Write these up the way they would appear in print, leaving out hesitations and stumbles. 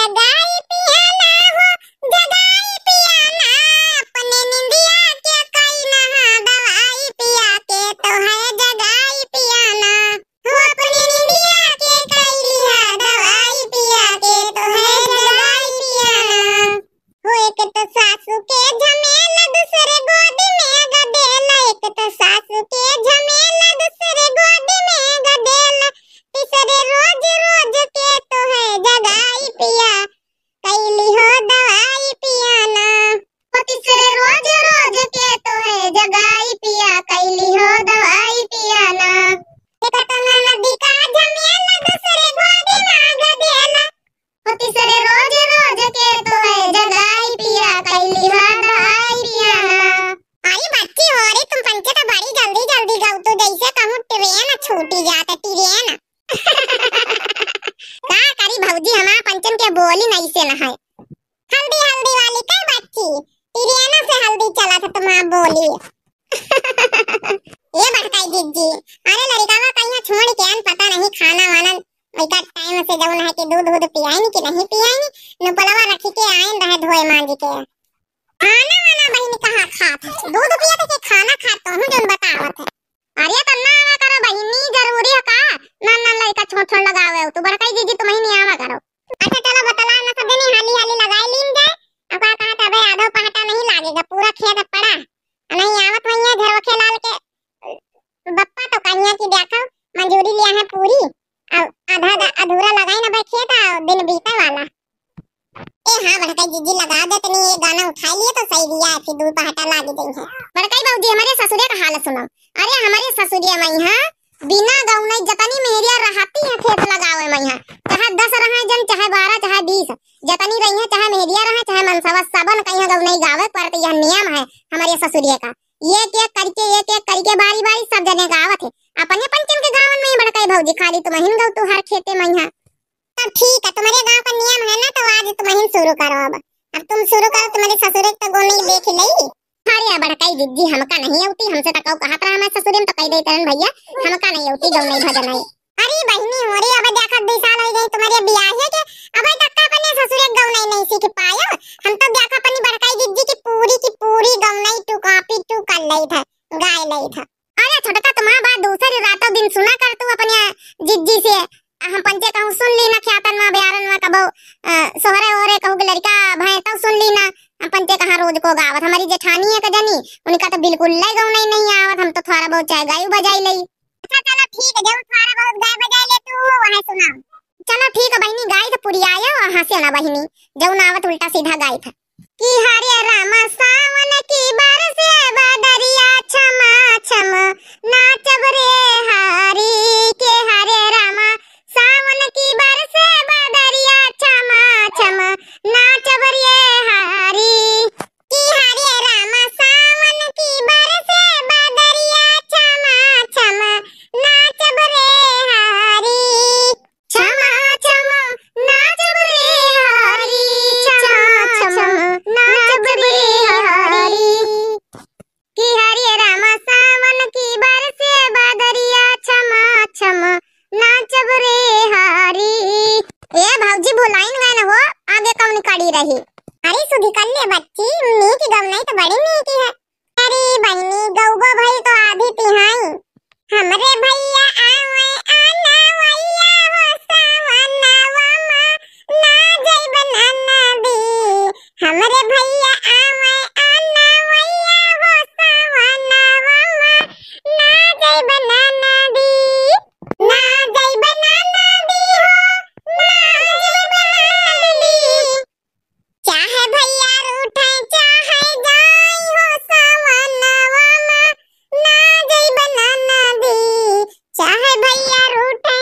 जगाई पियाना हो जगाई पियाना, अपने निंदिया के कई नहा दवाई पिया के तो है जगाई पियाना हो, अपने निंदिया के कई लिहा दवाई पिया के तो है जगाई पियाना हो। एक तो सासू के झमेला दूसरे गोद में गदेला, एक तो सासू के झमेला दूसरे गोद में गदेला, तीसरे रोज रोज के तो है जगाई पिया कैली हो दवाई पियाना हो, तीसरे रोज रोज के तो है जगाई पिया कैली हो दवाई पियाना। एक तो नदी का झमेला दूसरे गोद में गदेला हो, तीसरे रोज रोज के तो है जगाई पिया कैली हो दवाई पियाना। अरे बच्ची हो रे तुम पंचे तो बड़ी जल्दी जल्दी गाओ तो जैसे कहूँ ट्रेन छूटी जाता ट्रेन। का करी भौजी हमारा पंचन के बोली नहीं से न है, हल्दी हल्दी वाली का बच्ची ट्रेन से हल्दी चला था तुम्हारा बोली। ये बड़काई जिज्जी अरे लड़का का कहीं छोड़ के अन पता नहीं खाना वाना वैका टाइम से जवन है कि दूध दूध पियाई कि नहीं पियाई न पलवा रखी के आइन रहे धोए मांज के खाना वाना बहन कहां खात दूध पिया थे कि खाना खाता हूं जन बतावत है। अरे तन्ना आवा करो बहनी जरूरी है का ना ना लड़का छोड़ छोड़ लगावे तू बड़काई जीजी तुम ही नहीं आवा करो। अच्छा चलो बतला ना सब नहीं हाली हाली लगाई लीन जाए अब का कहा तबे आधो पहाटा नहीं लागेगा पूरा खेत पड़ा नहीं आवत भैया घर खेलाल के बप्पा तो कन्या की देखो मंजूरी लिया है पूरी आधा अधूरा लगाई ना भाई खेत दिन बीता वाला। ए हां बड़काई जीजी लगा दे तनी ये गाना उठा लिए तो सही दिया फिर दूर पहाटा लागी गई है। बड़काई बाबूजी हमारे ससुरे का हाल सुनो। अरे हमारे ससुरिया में यहां बिना गौने जतनी मेहरिया रहती है खेत लगावे में यहां चाहे 10 रहे जन चाहे 12 चाहे 20 जतनी रही है चाहे मेहरिया रहे चाहे मनसवा सबन कहीं गौने गावे पर यह नियम है हमारे ससुरिया का। एक एक करके बारी बारी सब जने गावत है अपने पंचम के गावन में बड़काई भौजी खाली तुम हिन गौ तू हर खेते में यहां। तब ठीक है तुम्हारे गांव का नियम है ना तो आज तुम ही शुरू करो। अब तुम शुरू करो तुम्हारे ससुरे तो गोनी देख लई। अरे बड़काई जिज्जी हमका नहीं आउती हमसे तक कहत रहा हमारे ससुरे में तो कह दे तरन भैया हमका नहीं आउती गौ नहीं भजन है। अरे बहनी हो रही अब देखा 2 साल हो गए तुम्हारे ब्याह है के अब तक अपने ससुरे गौ नहीं सीख पायो। हम तो देखा अपनी बड़काई जिज्जी की पूरी गौ नहीं टू कॉपी टू कर लई था गाय लई था। अरे छोटा तुम्हारा बात दूसरी रातों दिन सुना कर तू अपने जिज्जी से हम पंचे कहूं सुन ली ना ख्यातन में ब्यारन में कबो सोहरे ओरे कहूं के लड़का भय तो सुन ली ना हम पंचे कहां रोज को गावत हमारी जेठानी है कजनी उनका तो बिल्कुल ले गौ नहीं आवत हम तो थोड़ा बहुत चाहे गाय बजाई लई। अच्छा चलो ठीक है जब थोड़ा बहुत गाय बजाई ले तू वहां सुना। चलो ठीक है बहनी गाय तो पूरी आया वहां से ना बहनी जब नावत उल्टा सीधा गाय था कि हरे रामा सावन की बरसे बदरिया छमा छम नाचब रे हारी के हरे रामा सावन की बरसे बदरिया छमा छम नाचब रे हारी कि हरे रामा सावन की बरसे बदरिया छमा छम नाचब रे हारी छमा छम नाचब रे हारी छमा छम नाचब रे हारी कि हरे रामा सावन की बरसे बदरिया छमा छम नाचब रे हारी। ए भौजी बुलाइन गए न हो आगे कौन कड़ी रही। अरे सुधी कर ले बच्ची मीठी गौ नहीं तो बड़ी मीठी है। अरे बहनी गौ गो भाई तो आधी पिहाई हमरे भैया आवे आना वैया हो सावनवा ना जई बनाना दी हमरे भैया आवे आना वैया हो सावनवा ना जई बनाना दी ना जई बनाना दी हो ना जई बनाना दी चाहे भैया रूठे चाहे जाई हो सावनवा ना जई बनाना दी चाहे भैया रूठे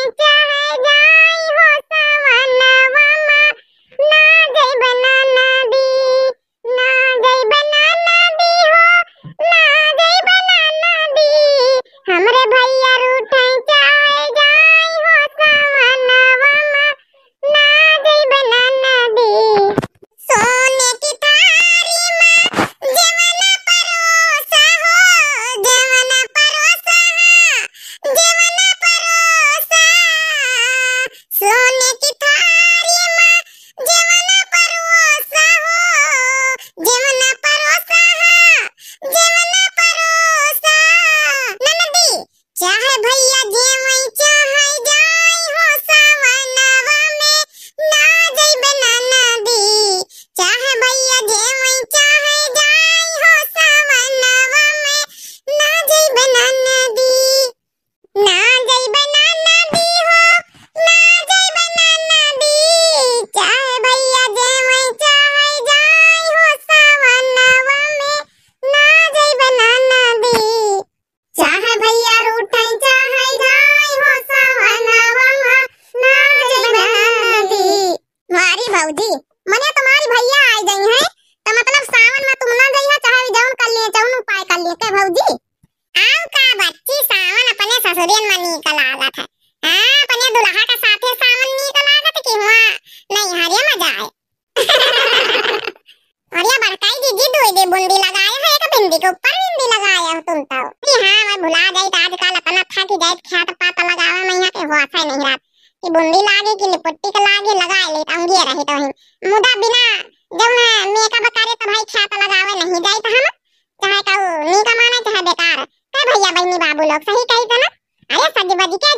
भौजी मने तुम्हारी भैया आ गई है तो मतलब सावन में तुम ना गई है चाहे जौन कर लिए जौन उपाय कर लिए के भौजी आओ का बच्ची सावन अपने ससुरियन में निकल आगत है। हां अपने दुल्हा के साथे सावन निकल आगत कि हुआ नहीं हरिया में जाए और ये बड़काई दीदी दो दे बूंदी लगाए है एक भिंडी के ऊपर भिंडी लगाया हो तुम तो हां मैं भुला गई तो आजकल अपना था कि जाए खात पात लगावा मैं यहां के हुआ नहीं रात कि बूंदी लागे कि लिपट्टी के लागे लगा ले अंगे रहे तो ही मुदा बिना जब मेकअप करे तो भाई खात लगावे नहीं जाए तो हम चाहे का नी कमाना चाहे बेकार के भैया बहनी बाबू लोग सही कही तो ना अरे सज बज के